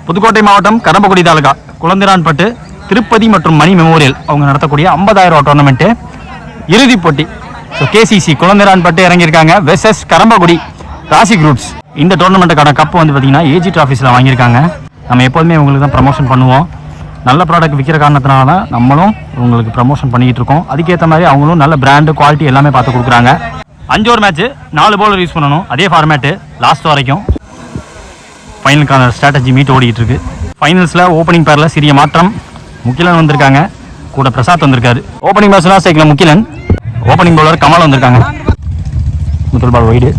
புதுக்கோட்டை மாவட்டம் கரம்பக்குடி தாலுகா குளந்திரான்பட்டு திருப்பதி மற்றும் மணி மெமோரியல் அவங்க நடத்தக்கூடிய 50,000 ரூபா டோர்னமெண்ட்டு இறுதிப் போட்டி. So KCC Kulanthiranpattu இறங்கியிருக்காங்க versus Karambakkudi Rasi groups. இந்த டோர்னமெண்ட்டுக்கான கப்பு வந்து பார்த்தீங்கன்னா ஏஜி டிராஃபீஸில் வாங்கியிருக்காங்க. நம்ம எப்போதுமே உங்களுக்கு தான் ப்ரமோஷன் பண்ணுவோம். நல்ல ப்ராடக்ட் விற்கிற காரணத்தினால தான் நம்மளும் உங்களுக்கு ப்ரமோஷன் பண்ணிக்கிட்டு இருக்கோம். அதுக்கேற்ற மாதிரி அவங்களும் நல்ல பிராண்டு குவாலிட்டி எல்லாமே பார்த்து கொடுக்குறாங்க. 5 ஓவர் மேட்ச்சு 4 பவுலர் யூஸ் பண்ணணும். அதே ஃபார்மேட்டு லாஸ்ட் வரைக்கும். ஃபைனலுக்கான ஸ்ட்ராட்டஜி மீட் ஓடிக்கிட்டு இருக்கு. ஃபைனல்ஸில் ஓப்பனிங் பேரில் சிறிய மாற்றம். முகிலன் வந்திருக்காங்க, கூட பிரசாத் வந்திருக்காரு. Opening batsman cycle Mugilan, opening bowler Kamal வந்திருக்காங்க. முதல் பால் வைடு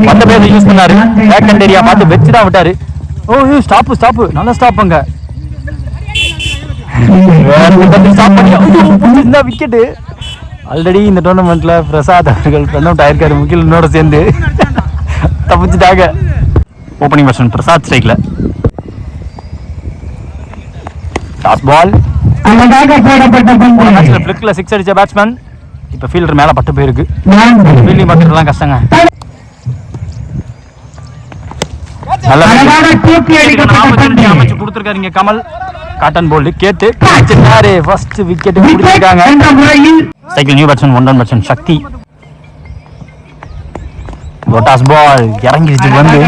பத்து பேர் யூஸ் பண்ணாரு. பேக் அண்ட் ஏரியா பார்த்து வச்சு தான் விட்டாரு. ஓ ஸ்டாப்பு நல்ல ஸ்டாப் அங்க. விக்கெட்டு. ஆல்ரெடி இந்த டோர்னமெண்ட்ல பிரசாத் அவர்கள் ரன் அவுட் ஆயிருக்காரு முகிலனோட சேர்ந்து. தப்பிச்சுட்டாங்க. ஓப்பனிங் பேட்ஸ்மேன் பிரசாத் ஸ்ட்ரைக்ல. டாஸ் பால் ஃபிளிக்ல 6 அடிச்ச பேட்ஸ்மேன். இப்ப ஃபீல்டர் மேல பட்டு போயிருக்கு. ஃபீல்டிங் பண்றதுலாம் கஷ்டங்க. அமைச்சு கொடுத்துருக்காருங்க கமல். காட்டன் போல்டு கேட்டு ஃபர்ஸ்ட் விக்கெட் கொடுத்துருக்காங்க. Cycle new batsman 1 run batsman Sakthi. Toss ball இறங்கிடுச்சு வந்து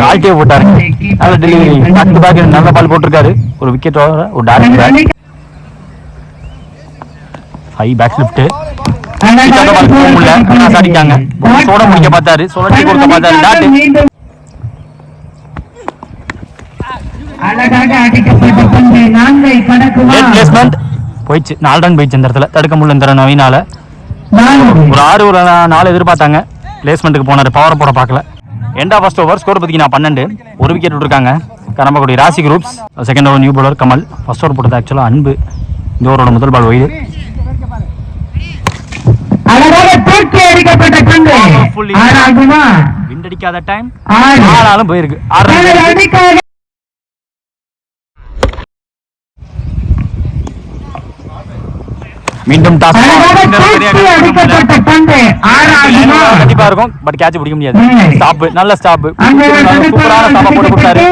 ஆல்ட்டே போட்டாரு. நல்ல டெலிவரி பேக் டு பேக் நல்ல பால் போட்டிருக்காரு. ஒரு விக்கெட் ஒரு டைரக்ட் பேக். ஹை பேக் ஸ்லிப்ட் அடிக்காங்க. சோட முடிக்க பார்த்தாரு, சுழற்சி கொடுக்க பார்த்தாரு. டாட் போயிடுச்சு. 4 ரன் போயிடுச்சு. இந்த இடத்துல தடுக்க முடியல இந்த நவீனால. ஒரு 6 ஒரு 4 எதிர்பார்த்தாங்க. பிளேஸ்மெண்ட்டுக்கு போனாரு, பவர் போட பார்க்கல. End of first over score பார்த்தீங்கன்னா 12. ஒரு விக்கெட் விட்டுருக்காங்க Karambakkudi Rasi groups. Second over new bowler Kamal. First over போட்டது ஆக்சுவலாக அன்பு. இந்த ஓவரோட முதல் பால் வைடு. விண்டடிக்காத டைம் ஆனாலும் போயிருக்கு. மீண்டும் கண்டிப்பா இருக்கும். பட் கேட்ச் பிடிக்க முடியாது. ஸ்டாப், நல்ல ஸ்டாப், சூப்பரான ஸ்டாப் போட்டு கொடுத்தாரு.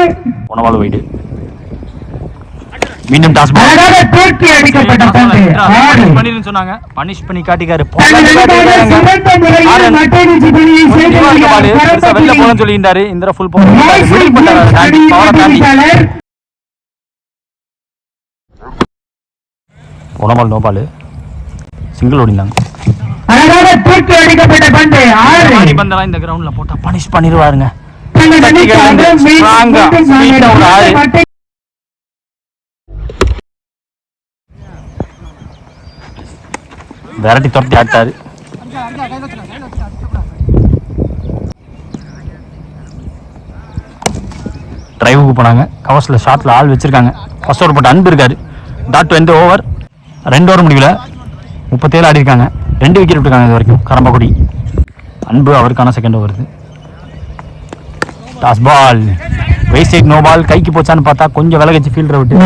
போன பால் வைடு. மீண்டும் டாஸ் பால் பண்ணிருன்னு சொன்னாங்க. பனிஷ் பண்ணி காட்டிக்காரு. வெளில போகணும்னு சொல்லியிருந்தாரு. இந்த ஃபுல் போன பால் நோ பால் சிங்கிள் ஓடினாங்க. இந்த கிரவுண்ட்ல போட்டா பனிஷ் பண்ணிடுவாருங்க. விரட்டி துரத்தி ஆட்டாரு. டிரைவுக்கு போனாங்க. கவர்ஸ்ல ஷாட்ல ஆள் வச்சிருக்காங்க. ஃபர்ஸ்ட் ஓவர் போட்ட அன்பு இருக்காரு. டாட் 20 ஓவர் 2 ஓவர் முடியல. 37 ஆடி இருக்காங்க. 2 விக்கெட் விட்டுருக்காங்க இது வரைக்கும் கரம்பக்குடி. அன்பு அவருக்கான second over. Toss ball wastage no ball. கைக்கு போச்சான்னு பார்த்தா கொஞ்சம் விலகச்சு ஃபீல்டரை விட்டு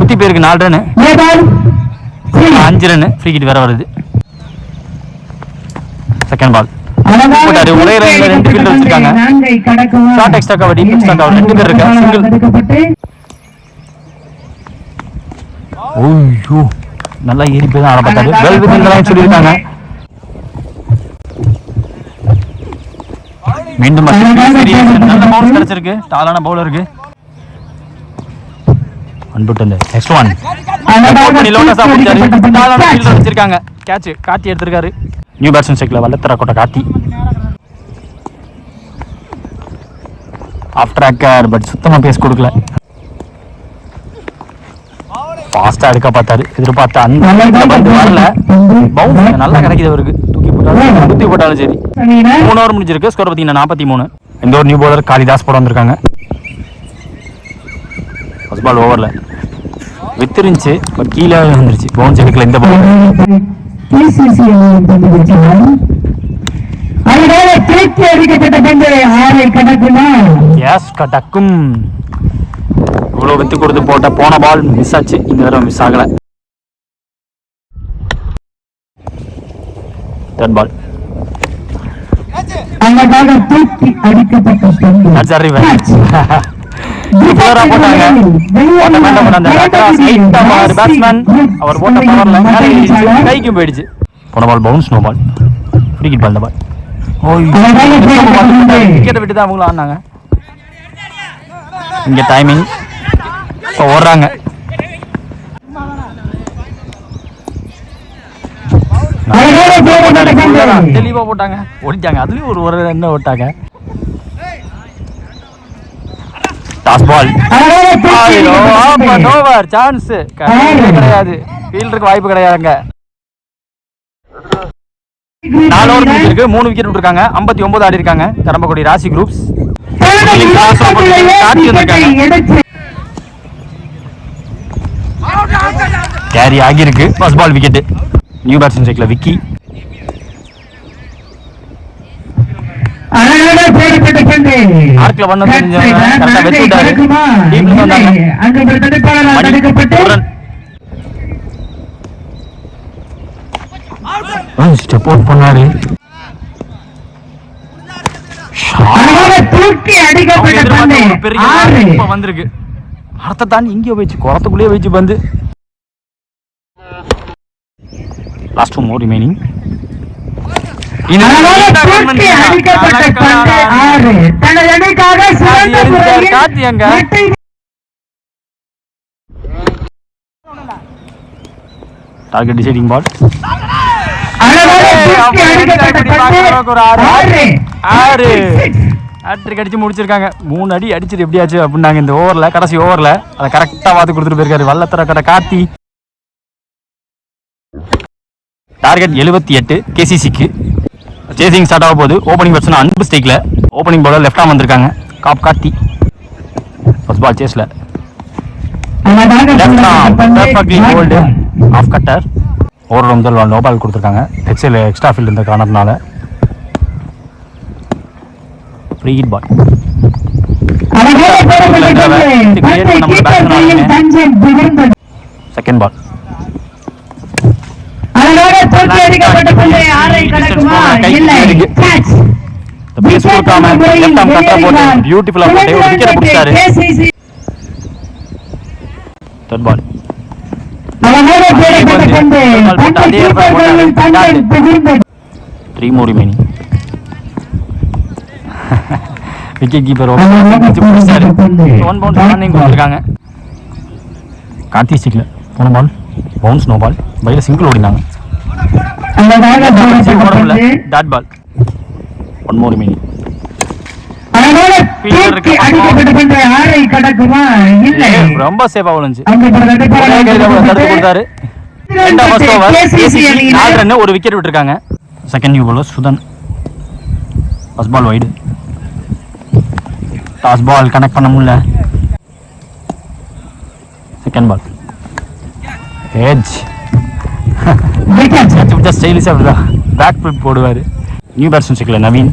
குத்தி போயிருக்கு. 4 ரன் 5 ரன் ஃப்ரீ கிட் வேற வருது. செகண்ட் பால் ஒரே ரன்ல 2 ஃபீல்டர் வச்சிருக்காங்க. Short extra cover deep extra cover 2 பேர் இருக்காங்க. சிங்கிள். ஓய்யோ நல்லா ஏறி போய் தான் ஆரம்பித்தாரு. வெல் வித்தின் சொல்லியிருக்காங்க. மீண்டும் நல்ல பவுன்ஸ் கிடைச்சிருக்கு. டாலான பவுலருக்கு அன்புட்டு நெக்ஸ்ட் ஒன் லோட்டஸா பிடிச்சாரு. டாலான ஃபீல்டர் வச்சிருக்காங்க. கேட்ச் காட்டி எடுத்திருக்காரு. நியூ பேட்ஸ்மேன் சைக்கிள் வல்லத்தர கோட்டை காட்டி ஆஃப் ட்ராக்கர். பட் சுத்தமா பேஸ் கொடுக்கல. ஃபாஸ்டா எடுக்க பார்த்தாரு. எதிர்பார்த்தா அந்த பந்து வரல. பவுன்ஸ் நல்லா கிடைக்குது அவருக்கு. தூக்கி போட்டாலும் குத்தி போட்டாலும் சரி. 3 ஓவர் முடிஞ்சிருக்கு. ஸ்கோர் பார்த்தீங்கன்னா 43. இந்த ஒரு நியூ பவுலர் காளிதாஸ் போட வந்திருக்காங்க. ஃபர்ஸ்ட் பால் ஓவர்ல வித்துருந்துச்சு. பட் கீழே வந்துருச்சு. பவுன்ஸ் எடுக்கல இந்த பால். கடக்கும் இவ்வளவு வித்து கொடுத்து போட்ட போன பால் மிஸ் ஆச்சு. இந்த தடவை மிஸ் ஆகல. தேர்ட் பால் அழகாக தூக்கி அடிக்கப்பட்ட பந்து. கைக்கும் போயிடுச்சு. போன ball bounce, no ball, free kick ball. Ball விக்கெட்டை விட்டு தான் அவங்களும் ஆடினாங்க. இங்க டைமிங் இப்போ ஓடுறாங்க. தெளிவா போட்டாங்க, ஓடிட்டாங்க. அதுலயும் ஒரு என்ன ஓட்டாங்க. டாஸ் பால், ஓவர், சான்ஸ் கிடையாது, ஃபீல்டருக்கு வாய்ப்பு கிடையாதுங்க. 4 ஓவர் முடிஞ்சிருக்கு, 3 விக்கெட் விட்டுருக்காங்க. 59 ஆடி இருக்காங்க கரம்பக்குடி ராசி குரூப்ஸ். கேரி ஆகியிருக்கு. First ball wicket. New batsman cycle Vicky. ஆர்க்ல பண்ண தெரிஞ்சவங்க கரெக்டா வெச்சு விட்டாரு. டீம்ல வந்தாங்க. ஸ்டெப் அவுட் பண்ணாரு. வந்திருக்கு. அடுத்த தாண்டி இங்கே வச்சு குளத்துக்குள்ளேயே வச்சு பந்து. Last 2 more remaining. Target deciding ball. Hattrick அடிச்சு முடிச்சிருக்காங்க. 3 அடி அடிச்சிட்டு எப்படியாச்சு அப்படின்னாங்க இந்த ஓவர்ல, கடைசி ஓவர்ல அதை கரெக்டா பார்த்து கொடுத்துட்டு போயிருக்காரு வல்லத்தர கடை கார்த்தி. டார்கெட் 78 கேசிசிக்கு. சேசிங் ஸ்டார்ட் ஆக போகுது. ஓப்பனிங் பேட்ஸ்மேன் அன்பு ஸ்டேக்ல, ஓப்பனிங் பவுலர் லெஃப்ட் ஆம் வந்திருக்காங்க காப் கார்த்தி. ஃபர்ஸ்ட் பால் சேஸ்ல left arm perfectly hold off cutter. Over முதல் நோ பால் கொடுத்துருக்காங்க. எக்ஸல் எக்ஸ்ட்ரா ஃபீல்ட் இருந்த காரணத்தினால free hit ball. Second ball பியூட்டிஃபுல்லா போட்டு ஒரு விக்கெட் பிடிச்சாரு. Third ball 3 more remaining. Wicket keeper பிடிச்சாரு. 1 bounce ரன்னிங் கொடுத்துருக்காங்க. கார்த்தி ஸ்டிக்ல போன பால் பவுன்ஸ், நோ பால், பைல சிங்கிள் ஓடினாங்க. Dot ball 1 more remaining. ரொம்ப சேஃபா விழுந்துச்சு. தடுத்து கொடுத்தாரு. ஒரு விக்கெட் விட்டுருக்காங்க. Second new bowler Suthan. First ball wide. Toss ball connect பண்ண முடியல. Second ball edge. ஸ்டைலிஷா அப்படிதான் பேக் ஃபிளிப் போடுவாரு. நியூ பேட்ஸ்மேன் சிக்கல நவீன்.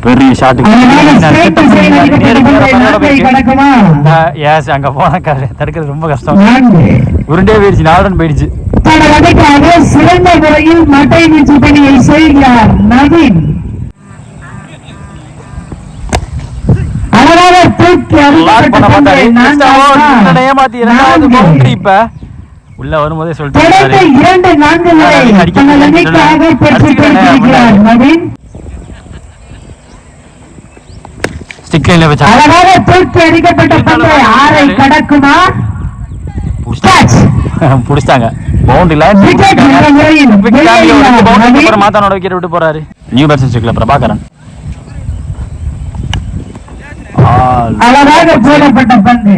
பெரிய ஷாட். அங்க போன தடுக்கிறது ரொம்ப கஷ்டம். உருண்டே போயிடுச்சு, 4 ரன் போயிடுச்சு. சிறந்த முறையில் மட்டை வீச்சு பணியை செய்கிறார் நவீன். உள்ள வரும்போதே சொல்லிட்டு புடிச்சாங்க. பவுண்டரி லைன் மாத்தானோட விக்கெட் விட்டு போறாரு. நியூ பேட்ஸ்மேன் சிக்கல பிரபாகரன். அழகாக போடப்பட்ட பந்து.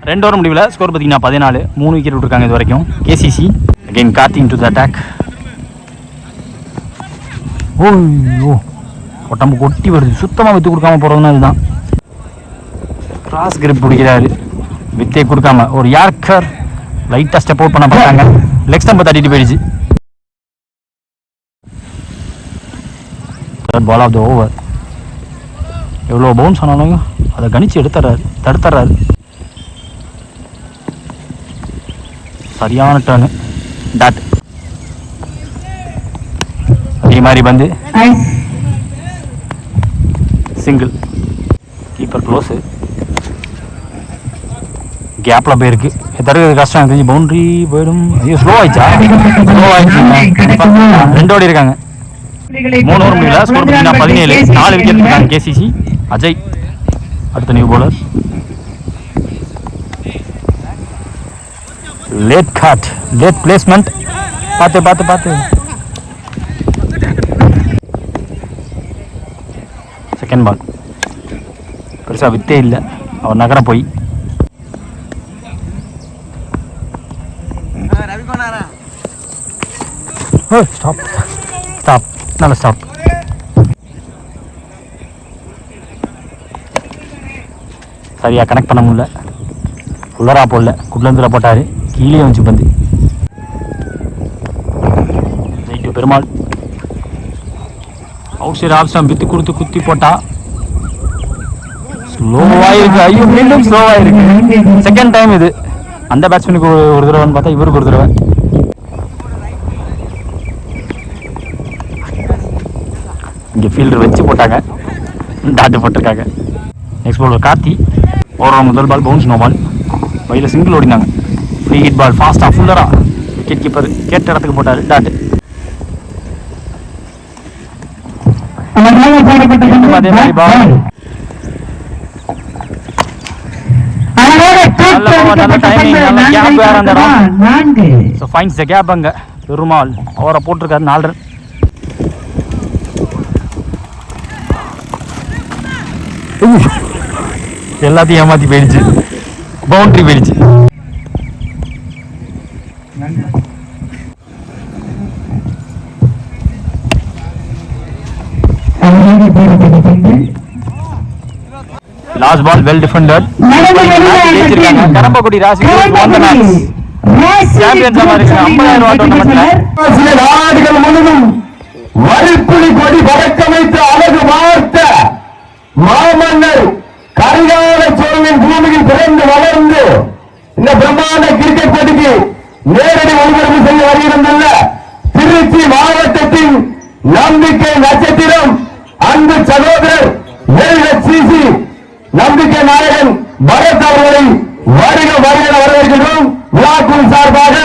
2 ஓவர் முடிவில் ஸ்கோர் பார்த்தீங்கன்னா 14. 3 விக்கெட் விட்டுருக்காங்க இது வரைக்கும். கேசிசி அகைன் கார்த்திங் டு தி அட்டாக். ஓ உடம்பு கொட்டி வருது. சுத்தமாக வித்து கொடுக்காம போகிறதுனா இதுதான். கிராஸ் கிரிப் பிடிக்கிறாரு, வித்தே கொடுக்காம. ஒரு யார்க்கர் லைட்டாக ஸ்டெப் அவுட் பண்ண பார்த்தாங்க. லெக் ஸ்டம்பை தட்டிட்டு போயிடுச்சு. Third ball of the over. எவ்வளோ பவுன்ஸ் ஆனாலும் அதை கணிச்சு தடுத்துறாரு. சரியான டர்னு. டாட் கண்ணாடி மாதிரி பந்து, ஐஸ் சிங்கிள். கீப்பர் க்ளோஸு, கேப்பில் போயிருக்கு. தடுக்கிறது கஷ்டம் எனக்கு தெரிஞ்சு. பவுண்டரி போயிடும். ஐயோ ஸ்லோ ஆயிடுச்சா? ஸ்லோ ஆயிடுச்சு. 2 ஓடி இருக்காங்க. 3 ஓவர் முடியல. ஸ்கோர் பார்த்தீங்கன்னா 17. 4 விக்கெட் இருக்காங்க கேசிசி. அஜய் அடுத்த new bowler. Late cut, late placement. பார்த்து செகண்ட் பால். பெருசாக வித்தே இல்லை. அவர் நகர போய் ஸ்டாப் ஸ்டாப், நல்ல ஸ்டாப். சரியாக கனெக்ட் பண்ண முடியல. உள்ளரா போடல, குட்லந்தில் போட்டார். கீழே வந்துச்சு பந்து. Right Perumal outside option வித்து கொடுத்து குத்தி போட்டா. ஸ்லோவாக இருக்கு. ஐயோ மீண்டும் ஸ்லோவாக இருக்கு. செகண்ட் டைம் இது. அந்த பேட்ஸ்மேனுக்கு ஒரு தடவைன்னு பார்த்தா இவருக்கு ஒரு தடவை. இங்கே ஃபீல்டர் வச்சு போட்டாங்க, டாட்டு போட்டிருக்காங்க. நெக்ஸ்ட் பால் கார்த்தி. ஓவரோட முதல் பால் பவுன்ஸ், நோ பால். வயலில் சிங்கிள் ஓடினாங்க. ஃப்ரீ ஹிட் பால் ஃபாஸ்ட்டாக ஃபுல்லராக விக்கெட் கீப்பர் கேட்ட இடத்துக்கு போட்டார். டாட்டு. அதே மாதிரி பால் நல்ல டைமிங், நல்ல கேப் வேற அந்த இடம். So finds the gap. அங்கே பெருமாள் ஓவரை போட்டிருக்காரு. 4 ரன். எல்லாத்தையும் ஏமாத்தி போயிடுச்சு. பவுண்டரி போயிடுச்சு. Last ball well defended. ஜெயிச்சிருக்காங்க கரம்பக்குடி ராசி. சாம்பியன்ஸ் ஆமா இருக்கு. 50,000 ரூபாய் டோர்னமெண்ட்ல சில நாடுகள் முழுவதும் வரிப்புலி கொடி பறக்கமைத்து அழகு வார்த்த மாமன்னர் கரிகால சோழனின் பூமியில் பிறந்து வளர்ந்து இந்த பிரம்மாண்ட கிரிக்கெட் போட்டிக்கு நேரடி ஒளிபரப்பு செய்ய வருகிறதுள்ள திருச்சி மாவட்டத்தின் நம்பிக்கை நட்சத்திரம் அன்பு சகோதரர் LHCC நம்பிக்கை நாயகன் பரத் அவர்களை வருக வரவேற்கிறோம். விழாக்குழு சார்பாக